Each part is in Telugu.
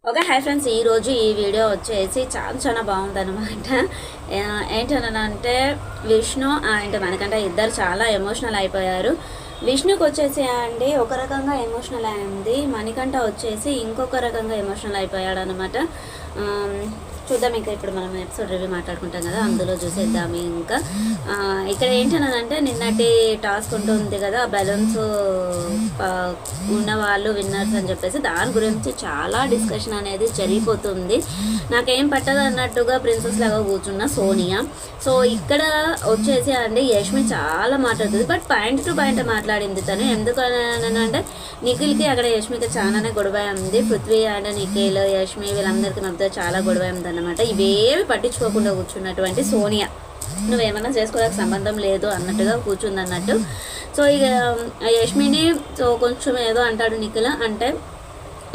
Okay, hi friends. ఈరోజు ఈ వీడియో వచ్చేసి చాలా బాగుందన్నమాట. ఏంటనంటే విష్ణు అండ్ మనకంటే ఇద్దరు చాలా ఎమోషనల్ అయిపోయారు. విష్ణుకి వచ్చేసి అండి ఒక రకంగా ఎమోషనల్ అయింది, మణికంఠ వచ్చేసి ఇంకొక రకంగా ఎమోషనల్ అయిపోయాడు అనమాట. చూద్దాం. ఇంకా ఇప్పుడు మనం ఎపిసోడ్ రివ్యూ మాట్లాడుకుంటాం కదా, అందులో చూసేద్దాం. ఇంకా ఇక్కడ ఏంటనంటే నిన్నటి టాస్క్ ఉంటుంది కదా, బెలూన్స్ ఉన్న వాళ్ళు విన్నర్స్ అని చెప్పేసి దాని గురించి చాలా డిస్కషన్ అనేది జరిగిపోతుంది. నాకేం పట్టదు అన్నట్టుగా ప్రిన్సెస్ లాగా కూర్చున్న సోనియా. సో ఇక్కడ వచ్చేసి అండి యష్మి చాలా మాట్లాడుతుంది, బట్ పాయింట్ టు పాయింట్ మాట్లాడింది తను. ఎందుకనంటే నిఖిల్కి అక్కడ యష్మికి చాలానే గొడవ ఉంది. పృథ్వీ అండ్ నిఖిల్, యష్మి వీళ్ళందరికీ మధ్య చాలా గొడవ ఉంది అనమాట. ఇవేవి పట్టించుకోకుండా కూర్చున్నటువంటి సోనియా నువ్వేమన్నా చేసుకోవడానికి సంబంధం లేదు అన్నట్టుగా కూర్చుంది అన్నట్టు. సో ఇక యష్మిని సో కొంచెం ఏదో అంటాడు నిఖిల్, అంటే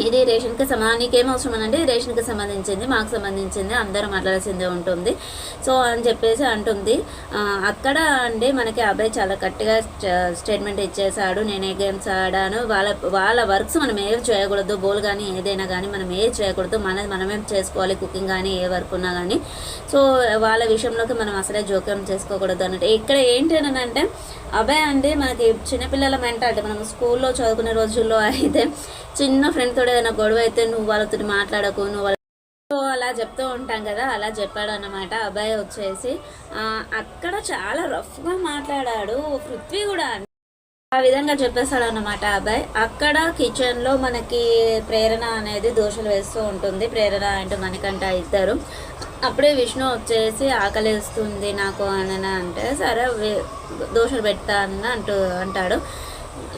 ఇది రేషన్కి నీకేం అవసరం అని అంటే రేషన్కి సంబంధించింది, మాకు సంబంధించింది, అందరూ మాట్లాడాల్సిందే ఉంటుంది సో అని చెప్పేసి అంటుంది. అక్కడ అండి మనకి అబ్బాయి చాలా గట్టిగా స్టేట్మెంట్ ఇచ్చేసాడు, నేనే గేమ్స్ ఆడాను, వాళ్ళ వర్క్స్ మనం ఏవి చేయకూడదు, బోల్ కానీ ఏదైనా కానీ మనం ఏది చేయకూడదు, మనమే చేసుకోవాలి, కుకింగ్ కానీ ఏ వర్క్ ఉన్నా కానీ. సో వాళ్ళ విషయంలోకి మనం అసలే జోక్యం చేసుకోకూడదు అన్నట్టు. ఇక్కడ ఏంటి అని అంటే అబ్బాయి అండి మనకి చిన్నపిల్లల మెంటాలిటీ. మనం స్కూల్లో చదువుకునే రోజుల్లో అయితే చిన్న ఫ్రెండ్ తోడు ఏదైనా గొడవ అయితే నువ్వు వాళ్ళతో మాట్లాడకు, నువ్వు సో అలా చెప్తూ ఉంటాం కదా, అలా చెప్పాడు అన్నమాట. అబ్బాయి వచ్చేసి అక్కడ చాలా రఫ్గా మాట్లాడాడు. పృథ్వీ కూడా ఆ విధంగా చెప్పేస్తాడు అన్నమాట అబ్బాయి. అక్కడ కిచెన్లో మనకి ప్రేరణ అనేది దోశలు వేస్తూ ఉంటుంది. ప్రేరణ అంటూ మణికంఠ ఇద్దరు. అప్పుడే విష్ణు వచ్చేసి ఆకలిస్తుంది నాకు అని అంటే సరే దోశలు పెడతా అని అంటాడు.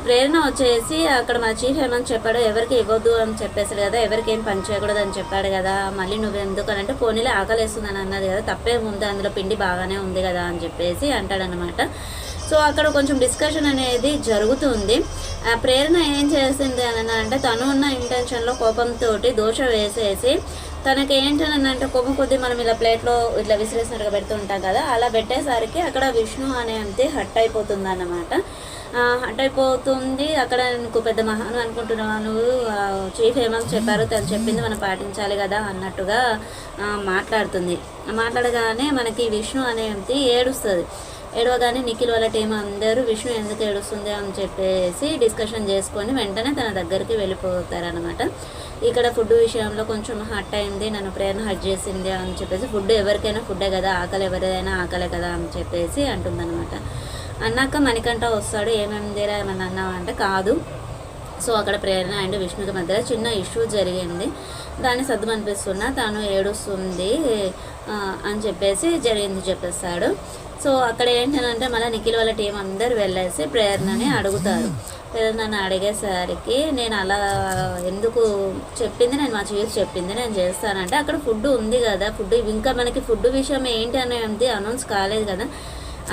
ప్రేరణ వచ్చేసి అక్కడ మన చీఫ్ ఏమని చెప్పాడు, ఎవరికి ఇవ్వద్దు అని చెప్పేసాడు కదా, ఎవరికి ఏం పని చేయకూడదు అని చెప్పాడు కదా, మళ్ళీ నువ్వు ఎందుకనంటే పోనీలే ఆకలిస్తుందని అన్నది కదా, తప్పేముంది అందులో పిండి బాగానే ఉంది కదా అని చెప్పేసి అంటాడనమాట. సో అక్కడ కొంచెం డిస్కషన్ అనేది జరుగుతుంది. ప్రేరణ ఏం చేసింది అని అంటే తను ఉన్న ఇంటెన్షన్లో కోపంతో దోశ వేసేసి తనకి ఏంటని అంటే కొమ్ము కొద్ది మనం ఇలా ప్లేట్లో ఇట్లా విసిరేసినట్టుగా పెడుతుంటాం కదా, అలా పెట్టేసరికి అక్కడ విష్ణు అనేది హట్ అయిపోతుంది అన్నమాట. హట్ అయిపోతుంది. అక్కడ నీకు పెద్ద మహాను అనుకుంటున్నావా నువ్వు, చీఫ్ ఏమని చెప్పారు, తను చెప్పింది మనం పాటించాలి కదా అన్నట్టుగా మాట్లాడుతుంది. మాట్లాడగానే మనకి విష్ణు అనేది ఏడుస్తుంది. ఏడవగానే నిఖిల్ వాళ్ళ టీం అందరూ విష్ణు ఎందుకు ఏడుస్తుంది అని చెప్పేసి డిస్కషన్ చేసుకొని వెంటనే తన దగ్గరికి వెళ్ళిపోతారనమాట. ఇక్కడ ఫుడ్ విషయంలో కొంచెం హట్ అయింది, నన్ను ప్రేరణ హట్ చేసింది అని చెప్పేసి, ఫుడ్ ఎవరికైనా ఫుడ్డే కదా, ఆకలి ఎవరిదైనా ఆకలే కదా అని చెప్పేసి అంటుందన్నమాట. అన్నాక మణికంఠ వస్తాడు, ఏమేమిరా ఏమన్నా అన్నావా అంటే కాదు. సో అక్కడ ప్రేరణ అండ్ విష్ణుకి మధ్య చిన్న ఇష్యూ జరిగింది, దాన్ని సర్దుమనిపిస్తున్నా తను ఏడుస్తుంది అని చెప్పేసి జరిగింది చెప్పేస్తాడు. సో అక్కడ ఏంటంటే మళ్ళీ నిఖిల్ వాళ్ళ టీం అందరూ వెళ్ళేసి ప్రేరణని అడుగుతారు. ప్రేరణని అడిగేసరికి నేను అలా ఎందుకు చెప్పింది, నేను మా చీఫ్ చెప్పింది నేను చేస్తానంటే అక్కడ ఫుడ్ ఉంది కదా, ఫుడ్ ఇంకా మనకి ఫుడ్ విషయం ఏంటి అనేది అనౌన్స్ కాలేదు కదా,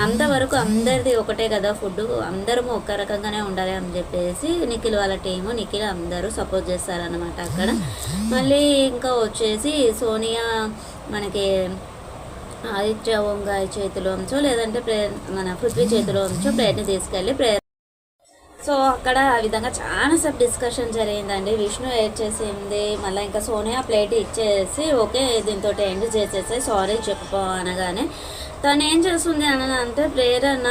అంతవరకు అందరిది ఒకటే కదా ఫుడ్, అందరము ఒక్క రకంగానే ఉండాలి అని చెప్పేసి నిఖిల్ వాళ్ళ టీము నిఖిల్ అందరూ సపోర్ట్ చేస్తారనమాట. అక్కడ మళ్ళీ ఇంకా వచ్చేసి సోనియా మనకి ఆదిత్య ఓంగాయ చేతిలో ఉంచో లేదంటే మన పృథ్వీ చేతిలో ఉంచో ప్లేట్ని తీసుకెళ్ళి సో అక్కడ ఆ విధంగా చాలాసేపు డిస్కషన్ జరిగిందండి. విష్ణు ఏడ్ చేసింది, మళ్ళీ ఇంకా సోనియా ప్లేట్ ఇచ్చేసి ఓకే దీంతో ఎండ్ చేసేసి సారీ చెప్పుకో అనగానే తను ఏం చేస్తుంది అని అంటే ప్రేరణ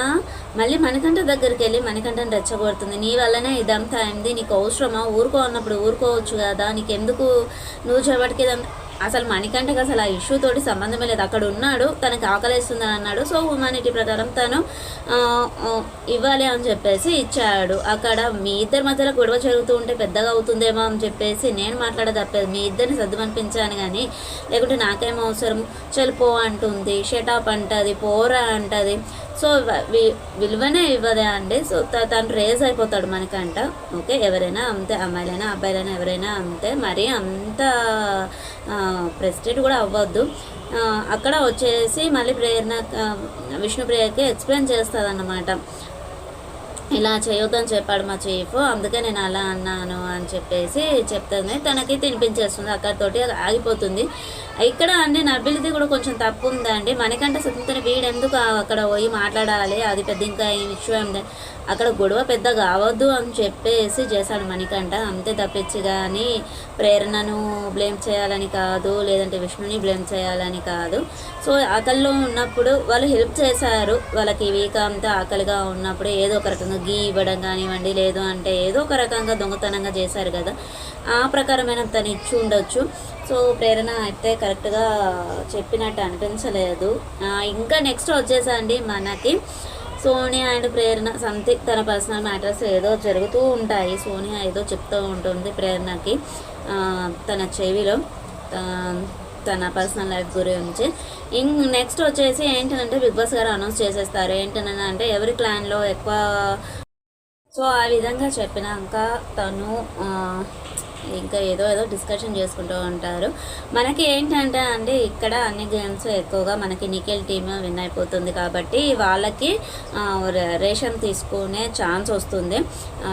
మళ్ళీ మణికంఠ దగ్గరికి వెళ్ళి మణికంఠని రెచ్చగొడుతుంది. నీ వల్లనే ఇదంతా అయింది, నీకు అవసరమా, ఊరుకో అన్నప్పుడు ఊరుకోవచ్చు కదా, నీకెందుకు నువ్వు చెప్పటికి అసలు మణికంఠకి అసలు ఆ ఇష్యూ తోటి సంబంధమే లేదు, అక్కడ ఉన్నాడు, తనకి ఆకలిస్తుందని అన్నాడు, సో హ్యూమానిటీ ప్రకారం తను ఇవ్వాలి అని చెప్పేసి ఇచ్చాడు. అక్కడ మీ ఇద్దరి మధ్యలో గొడవ జరుగుతూ ఉంటే పెద్దగా అవుతుందేమో అని చెప్పేసి నేను మాట్లాడదప్పేది, మీ ఇద్దరిని సర్దుమనిపించాను కానీ లేకుంటే నాకేమో అవసరం, చెల్పో అంటుంది, షటాప్ అంటుంది, పోరా అంటుంది. సో విలువనే ఇవ్వదే అండి. సో తను రేజ్ అయిపోతాడు మనకంట. ఓకే, ఎవరైనా అంతే, అమ్మాయిలైనా అబ్బాయిలైనా ఎవరైనా అంతే, మరి అంత ప్రెస్టేజ్ కూడా అవ్వద్దు. అక్కడ వచ్చేసి మళ్ళీ ప్రేరణ విష్ణుప్రియకి ఎక్స్ప్లెయిన్ చేస్తుంది అన్నమాట, ఇలా చేయొద్దని చెప్పాడు మా చీఫ్, అందుకే నేను అలా అన్నాను అని చెప్పేసి చెప్తుంది. తనకి తినిపించేస్తుంది, అక్కడితోటి ఆగిపోతుంది. ఇక్కడ అండి నర్బిలిది కూడా కొంచెం తప్పు ఉందండి. మనకంటే స్వతంత్ర వీడెందుకు అక్కడ పోయి మాట్లాడాలి, అది పెద్ద ఇంకా ఇష్యూ ఏంది అక్కడ గొడవ పెద్ద కావద్దు అని చెప్పేసి చేశాడు మణికంఠ, అంతే తప్పించి కానీ ప్రేరణను బ్లేమ్ చేయాలని కాదు, లేదంటే విష్ణుని బ్లేమ్ చేయాలని కాదు. సో ఆకలిలో ఉన్నప్పుడు వాళ్ళు హెల్ప్ చేశారు, వాళ్ళకి వీక్ అంతా ఆకలిగా ఉన్నప్పుడు ఏదో ఒక రకంగా గీ ఇవ్వడం కానివ్వండి, లేదు అంటే ఏదో ఒక రకంగా దొంగతనంగా చేశారు కదా, ఆ ప్రకారమైన తను ఇచ్చి ఉండొచ్చు. సో ప్రేరణ అయితే కరెక్ట్గా చెప్పినట్టు అనిపించలేదు. ఇంకా నెక్స్ట్ వచ్చేసండి మనకి సోనియా అండ్ ప్రేరణ సంథింగ్ తన పర్సనల్ మ్యాటర్స్ ఏదో జరుగుతూ ఉంటాయి. సోనియా ఏదో చెప్తూ ఉంటుంది ప్రేరణకి తన చెవిలో తన పర్సనల్ లైఫ్ గురించి. నెక్స్ట్ వచ్చేసి ఏంటంటే బిగ్ బాస్ గారు అనౌన్స్ చేసేస్తారు ఏంటంటే ఎవరి క్లాన్లో ఎక్కువ. సో ఆ విధంగా చెప్పినాక తను ఇంకా ఏదో డిస్కషన్ చేసుకుంటూ ఉంటారు. మనకి ఏంటంటే అండి ఇక్కడ అన్ని గేమ్స్ ఎక్కువగా మనకి నిఖిల్ టీమ్ విన్ అయిపోతుంది కాబట్టి వాళ్ళకి రేషన్ తీసుకునే ఛాన్స్ వస్తుంది,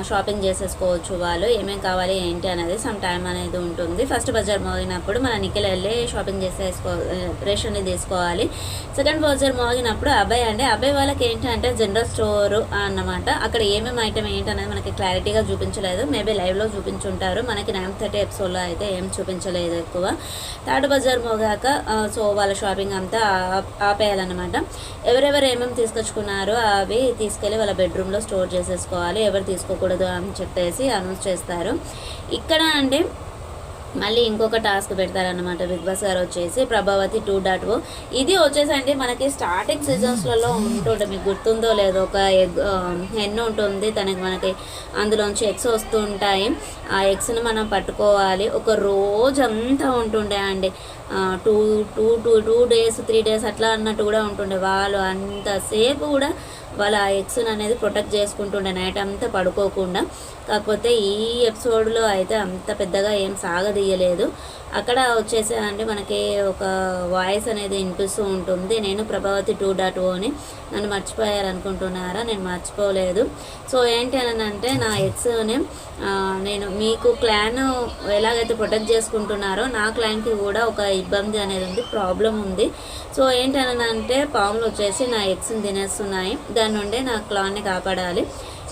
షాపింగ్ చేసేసుకోవచ్చు వాళ్ళు, ఏమేమి కావాలి ఏంటి అనేది సమ్ టైం అనేది ఉంటుంది. ఫస్ట్ బజార్ మోగినప్పుడు మన నిఖిల్ వెళ్ళి షాపింగ్ రేషన్ని తీసుకోవాలి. సెకండ్ బజార్ మోగినప్పుడు అబ్బాయి వాళ్ళకి ఏంటంటే జనరల్ స్టోర్ అన్నమాట, అక్కడ ఏమేమి ఐటమ్ ఏంటనేది మనకి క్లారిటీగా చూపించలేదు, మేబీ లైవ్లో చూపించుంటారు, మనకి 9:30 ఎపిసోడ్లో అయితే ఏం చూపించలేదు ఎక్కువ. థర్డ్ బజార్ మోగాక సో వాళ్ళ షాపింగ్ అంతా ఆపేయాలన్నమాట. ఎవరెవరు ఏమేమి తీసుకొచ్చుకున్నారో అవి తీసుకెళ్ళి వాళ్ళ బెడ్రూమ్లో స్టోర్ చేసేసుకోవాలి, ఎవరు తీసుకోకూడదు అని చెప్పేసి అనౌన్స్ చేస్తారు. ఇక్కడ అంటే మళ్ళీ ఇంకొక టాస్క్ పెడతారనమాట బిగ్ బాస్ గారు వచ్చేసి ప్రభావతి 2.0. ఇది వచ్చేసి అంటే మనకి స్టార్టింగ్ సీజన్స్లలో ఉంటుండే, మీకు గుర్తుందో లేదో, ఒక హెన్ ఉంటుంది, తనకి మనకి అందులోంచి ఎగ్స్ వస్తూ ఉంటాయి, ఆ ఎగ్స్ని మనం పట్టుకోవాలి. ఒక రోజు అంతా ఉంటుండే అండి, 2 days 3 days అట్లా అన్నట్టు కూడా ఉంటుండే. వాళ్ళు అంతసేపు కూడా వాళ్ళ ఆ ఎగ్స్ని అనేది ప్రొటెక్ట్ చేసుకుంటుండే నైట్ అంతా పడుకోకుండా. కాకపోతే ఈ ఎపిసోడ్లో అయితే అంత పెద్దగా ఏం సాగదీయలేదు. అక్కడ వచ్చేసి అంటే మనకి ఒక వాయిస్ అనేది వినిపిస్తూ ఉంటుంది, నేను ప్రభావతి 2.0 నన్ను మర్చిపోయారనుకుంటున్నారా, నేను మర్చిపోలేదు. సో ఏంటి అని అంటే నా ఎగ్స్ని నేను మీకు క్లాన్ ఎలాగైతే ప్రొటెక్ట్ చేసుకుంటున్నారో నా క్లాన్కి కూడా ఒక ఇబ్బంది అనేది ఉంది, ప్రాబ్లం ఉంది. సో ఏంటి అని అంటే పాములు వచ్చేసి నా ఎగ్స్ని తినేస్తున్నాయి, దాని నుండి నా క్లాన్ని కాపాడాలి.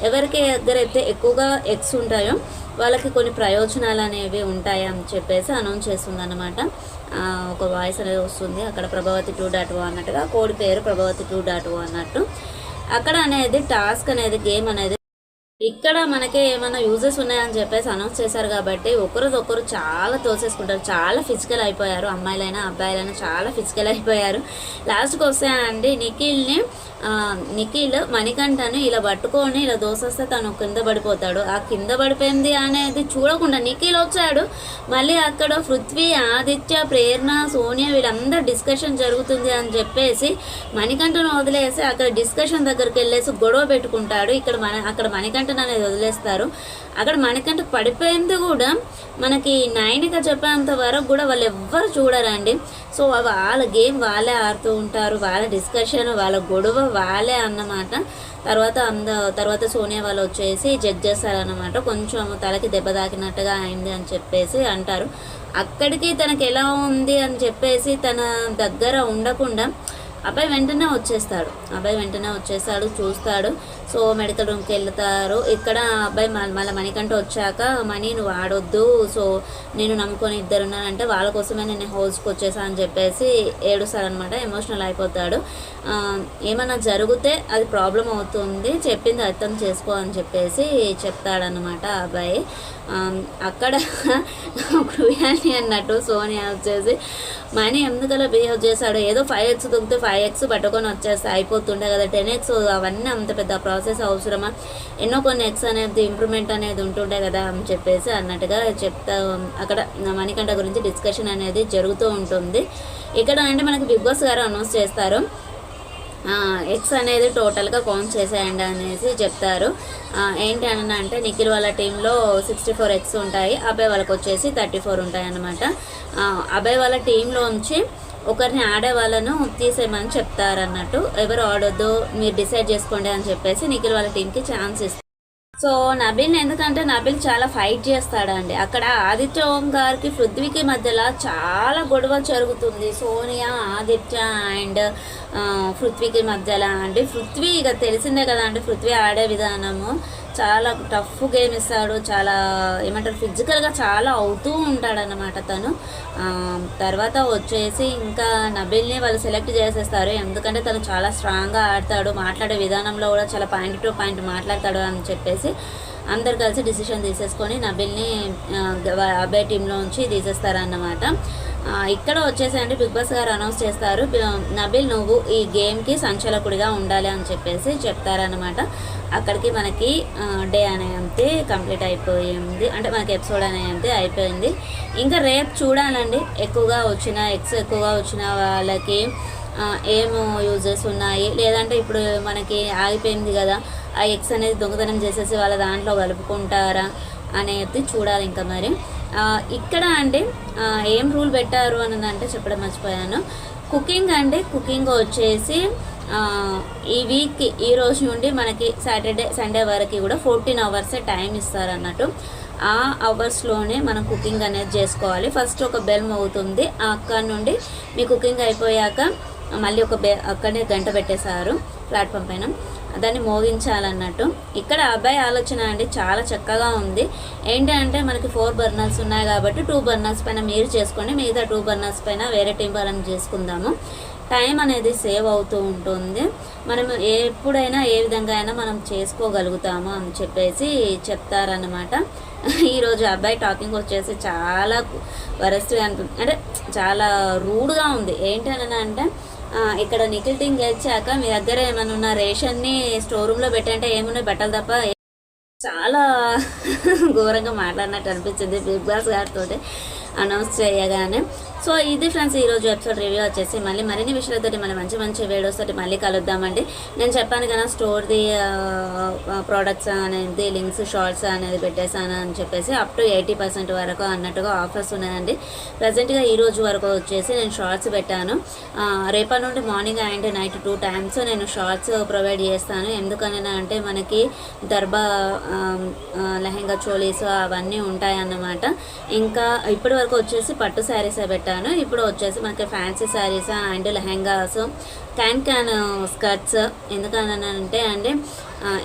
ఎవరికి దగ్గరైతే ఎక్కువగా ఎగ్స్ ఉంటాయో వాళ్ళకి కొన్ని ప్రయోజనాలు అనేవి ఉంటాయి అని చెప్పేసి అనౌన్స్ చేస్తుంది అన్నమాట. ఒక వాయిస్ అనేది వస్తుంది అక్కడ ప్రభావతి 2.0 అన్నట్టుగా, కోడి పేరు ప్రభావతి 2.0 అన్నట్టు. అక్కడ అనేది టాస్క్ అనేది గేమ్ అనేది ఇక్కడ మనకి ఏమైనా యూజెస్ ఉన్నాయని చెప్పేసి అనౌన్స్ చేశారు కాబట్టి ఒకరిదొకరు చాలా తోసేసుకుంటారు, చాలా ఫిజికల్ అయిపోయారు, అమ్మాయిలైనా అబ్బాయిలైనా చాలా ఫిజికల్ అయిపోయారు. లాస్ట్కి వస్తే అండి నిఖిల్ మణికంఠని ఇలా పట్టుకొని ఇలా దోసేస్తే తను కింద పడిపోతాడు. ఆ కింద పడిపోయింది అనేది చూడకుండా నిఖిల్ వచ్చాడు, మళ్ళీ అక్కడ పృథ్వీ, ఆదిత్య, ప్రేరణ, సోనియా వీళ్ళందరూ డిస్కషన్ జరుగుతుంది అని చెప్పేసి మణికంఠను వదిలేసి అక్కడ డిస్కషన్ దగ్గరికి వెళ్ళేసి గొడవ పెట్టుకుంటాడు. అక్కడ మణికంఠ అనేది వదిలేస్తారు. అక్కడ మణికంఠ పడిపోయింది కూడా మనకి 9గా చెప్పేంత వరకు కూడా వాళ్ళు ఎవ్వరు చూడరండి. సో వాళ్ళ గేమ్ వాళ్ళే ఆడుతూ ఉంటారు, వాళ్ళ డిస్కషన్ వాళ్ళ గొడవ వాళ్ళే అన్నమాట. తర్వాత సోనియా వాళ్ళు వచ్చేసి జడ్జ్ చేస్తారన్నమాట, కొంచెం తలకి దెబ్బ తాకినట్టుగా అయింది అని చెప్పేసి అంటారు. అక్కడికి తనకి ఎలా ఉంది అని చెప్పేసి తన దగ్గర ఉండకుండా అబ్బాయి వెంటనే వచ్చేస్తాడు, చూస్తాడు. సో మెడికల్ రూమ్కి వెళ్తారు. ఇక్కడ అబ్బాయి మళ్ళీ మణికంఠ వచ్చాక మనీ నువ్వు ఆడొద్దు, సో నేను నమ్ముకొని ఇద్దరున్నానంటే వాళ్ళ కోసమే నేను హౌస్కి వచ్చేసా అని చెప్పేసి ఏడుస్తాడనమాట, ఎమోషనల్ అయిపోతాడు. ఏమన్నా జరిగితే అది ప్రాబ్లం అవుతుంది, చెప్పింది అర్థం చేసుకో అని చెప్పేసి చెప్తాడనమాట అబ్బాయి. అక్కడ కృయాని అన్నట్టు సోనియా వచ్చేసి మనీ ఎందుకలా బిహేవ్ చేశాడు, ఏదో 5x దొరికితే 5x పట్టుకొని వచ్చేస్తే అయిపోతుండే కదా, 10x అవన్నీ అంత పెద్ద ప్రాసెస్ అవసరమా, ఎన్నో కొన్ని ఎక్స్ అనేది ఇంప్రూవ్మెంట్ అనేది ఉంటుండే కదా అని చెప్పేసి అన్నట్టుగా అక్కడ మణికంఠ గురించి డిస్కషన్ అనేది జరుగుతూ ఉంటుంది. ఇక్కడ అంటే మనకి బిగ్ బాస్ గారు అనౌన్స్ చేస్తారు, ఎక్స్ అనేది టోటల్గా కౌంట్ చేసేయండి అనేసి చెప్తారు. ఏంటి అని అంటే నిఖిల్ వాళ్ళ టీంలో 64 ఎక్స్ ఉంటాయి, అబ్బాయి వాళ్ళకి వచ్చేసి 34 ఉంటాయి అన్నమాట. అబ్బాయి వాళ్ళ టీంలోంచి ఒకరిని ఆడే వాళ్ళను తీసేయమని చెప్తారన్నట్టు, ఎవరు ఆడొద్దు మీరు డిసైడ్ చేసుకోండి అని చెప్పేసి నిఖిల్ వాళ్ళ టీంకి ఛాన్స్ ఇస్తారు. సో నబిల్ ఎందుకంటే నబిల్ చాలా ఫైట్ చేస్తాడండి. అక్కడ ఆదిత్య ఓం గారికి పృథ్వీకి మధ్యలో చాలా గొడవ జరుగుతుంది. సోనియా, ఆదిత్య అండ్ పృథ్వీకి మధ్యలో అండి. పృథ్వీ ఇక తెలిసిందే కదా అండి, పృథ్వీ ఆడే విధానము చాలా టఫ్ గేమ్ ఇస్తాడు. చాలా ఏమంటారు, ఫిజికల్గా చాలా అవుతూ ఉంటాడనమాట తను. తర్వాత వచ్చేసి ఇంకా నబిల్ని వాళ్ళు సెలెక్ట్ చేసేస్తారు. ఎందుకంటే తను చాలా స్ట్రాంగ్గా ఆడతాడు, మాట్లాడే విధానంలో కూడా చాలా పాయింట్ టు పాయింట్ మాట్లాడతాడు అని చెప్పేసి అందరు కలిసి డిసిషన్ తీసేసుకొని నబిల్ని అబ్బాయి టీంలోంచి తీసేస్తారన్నమాట. ఇక్కడ వచ్చేసి అంటే బిగ్ బాస్ గారు అనౌన్స్ చేస్తారు, నబిల్ నువ్వు ఈ గేమ్కి సంచలకుడిగా ఉండాలి అని చెప్పేసి చెప్తారనమాట. అక్కడికి మనకి డే అనేది కంప్లీట్ అయిపోయింది, అంటే మనకి ఎపిసోడ్ అనేది అయిపోయింది. ఇంకా రేపు చూడాలండి, ఎక్కువగా వచ్చిన వాళ్ళకి ఏం యూజెస్ ఉన్నాయి, లేదంటే ఇప్పుడు మనకి ఆగిపోయింది కదా ఆ ఎగ్స్ అనేది దొంగతనం చేసేసి వాళ్ళ దాంట్లో కలుపుకుంటారా అనేది చూడాలి. ఇంకా మరి ఇక్కడ అంటే ఏం రూల్ పెట్టారు అని అంటే చెప్పడం మర్చిపోయాను. కుకింగ్ అంటే కుకింగ్ వచ్చేసి ఈ వీక్ ఈ రోజు నుండి మనకి సాటర్డే సండే వరకు కూడా 14 hours టైం ఇస్తారన్నట్టు. ఆ అవర్స్లోనే మనం కుకింగ్ అనేది చేసుకోవాలి. ఫస్ట్ ఒక బెల్ మోగుతుంది, అక్కడ నుండి మీ కుకింగ్ అయిపోయాక మళ్ళీ అక్కడనే గంట పెట్టేశారు ప్లాట్ఫామ్ పైన, దాన్ని మోగించాలన్నట్టు. ఇక్కడ అబ్బాయి ఆలోచన అండి చాలా చక్కగా ఉంది. ఏంటి అంటే మనకి 4 బర్నర్స్ ఉన్నాయి కాబట్టి 2 బర్నర్స్ పైన మీరు చేసుకోండి, మిగతా 2 బర్నర్స్ పైన వేరే టీం వాళ్ళని చేసుకుందాము. టైం అనేది సేవ్ అవుతూ ఉంటుంది, మనం ఎప్పుడైనా ఏ విధంగా అయినా మనం చేసుకోగలుగుతాము అని చెప్పేసి చెప్తారన్నమాట. ఈరోజు అబ్బాయి టాకింగ్ వచ్చేసి చాలా వరస్ట్గా అంటే చాలా రూడ్గా ఉంది. ఏంటి అని అంటే ఇక్కడ నిఖిల్ టీం గెలిచాక మీ దగ్గర ఏమైనా ఉన్న రేషన్ని స్టోర్ రూమ్లో పెట్టంటే ఏమున్నాయి బట్టలు తప్ప, చాలా ఘోరంగా మాట్లాడినట్టు అనిపించింది బిగ్ బాస్ గారితో అనౌన్స్ చేయగానే. సో ఇది ఫ్రెండ్స్ ఈరోజు ఎపిసోడ్ రివ్యూ వచ్చేసి. మళ్ళీ మరిన్ని విషయాలతో మళ్ళీ మంచి వీడియోస్ తోటి మళ్ళీ కలుద్దామండి. నేను చెప్పాను కదా స్టోర్ది ప్రోడక్ట్స్ అనేది లింక్స్ షార్ట్స్ అనేది పెట్టేశాను అని చెప్పేసి అప్ టు 80% వరకు అన్నట్టుగా ఆఫర్స్ ఉన్నాయండి. ప్రజెంట్గా ఈ రోజు వరకు వచ్చేసి నేను షార్ట్స్ పెట్టాను. రేపటి నుండి మార్నింగ్ అండ్ నైట్ 2 times నేను షార్ట్స్ ప్రొవైడ్ చేస్తాను. ఎందుకని అంటే మనకి దర్బా లెహెంగా చోలీస్ అవన్నీ ఉంటాయన్నమాట. ఇంకా ఇప్పటి వరకు వచ్చేసి పట్టు శారీసే పెట్టాను. ఇప్పుడు వచ్చేసి మనకి fancy saris and lehengas, can skirts. ఎందుకనంటే అండి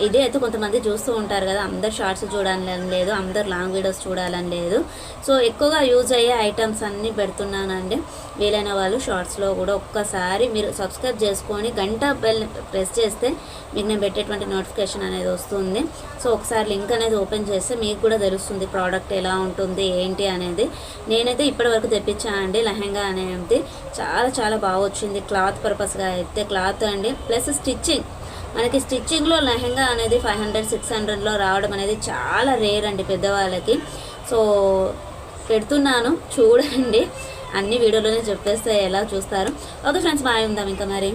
ఇదే అయితే కొంతమంది చూస్తూ ఉంటారు కదా, అందరు షార్ట్స్ చూడాలని లేదు, అందరు లాంగ్ వీడియోస్ చూడాలని లేదు. సో ఎక్కువగా యూజ్ అయ్యే ఐటమ్స్ అన్నీ పెడుతున్నానండి. వీలైన వాళ్ళు షార్ట్స్లో కూడా ఒక్కసారి మీరు సబ్స్క్రైబ్ చేసుకొని గంట బెల్ ప్రెస్ చేస్తే మీకు నేను పెట్టేటువంటి నోటిఫికేషన్ అనేది వస్తుంది. సో ఒకసారి లింక్ అనేది ఓపెన్ చేస్తే మీకు కూడా తెలుస్తుంది ప్రోడక్ట్ ఎలా ఉంటుంది ఏంటి అనేది. నేనైతే ఇప్పటివరకు తెప్పించానండి లెహెంగా అనేది, చాలా బాగా వచ్చింది. క్లాత్ పర్పస్గా అయితే క్లాత్ అండి, ప్లస్ స్టిచ్చింగ్. మనకి స్టిచ్చింగ్లో లెహెంగా అనేది 500-600లో రావడం అనేది చాలా రేర్ అండి పెద్దవాళ్ళకి. సో పెడుతున్నాను చూడండి, అన్ని వీడియోలోనే చెప్పేస్తే ఎలా చూస్తారు. ఓకే ఫ్రెండ్స్, బాయ్, ఉందాం ఇంకా మరి.